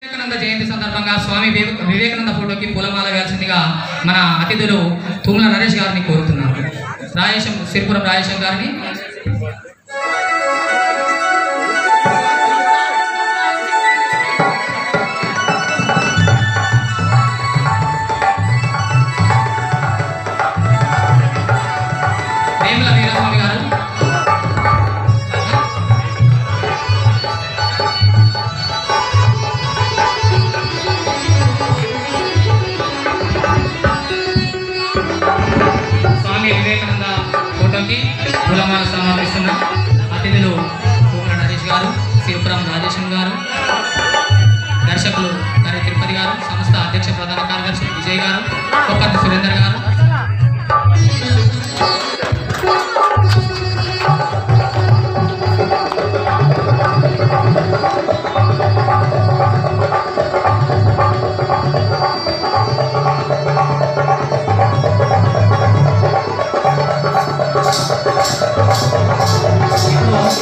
వివేకానంద జయంతి సందర్భంగా స్వామి వివేకానంద ఫోటోకి పూలమాల వేయాల్సిందిగా మన అతిథులు తుమ్మల నరేష్ గారిని కోరుతున్నారు. సిరిపురం రాజేశం గారిని వేముల వీరస్వామి గారు వివేకానంద ఫోటోకి పూలమాల సమర్పిస్తున్న అతిథులు తుమ్మల నరేష్ గారు, సిరిపురం రాజేశం గారు, దర్శకులు కర్రి తిరుపతి గారు, సంస్థ అధ్యక్ష ప్రధాన కార్యదర్శి విజయ్ గారు, కొప్పర్తి సురేందర్ గారు,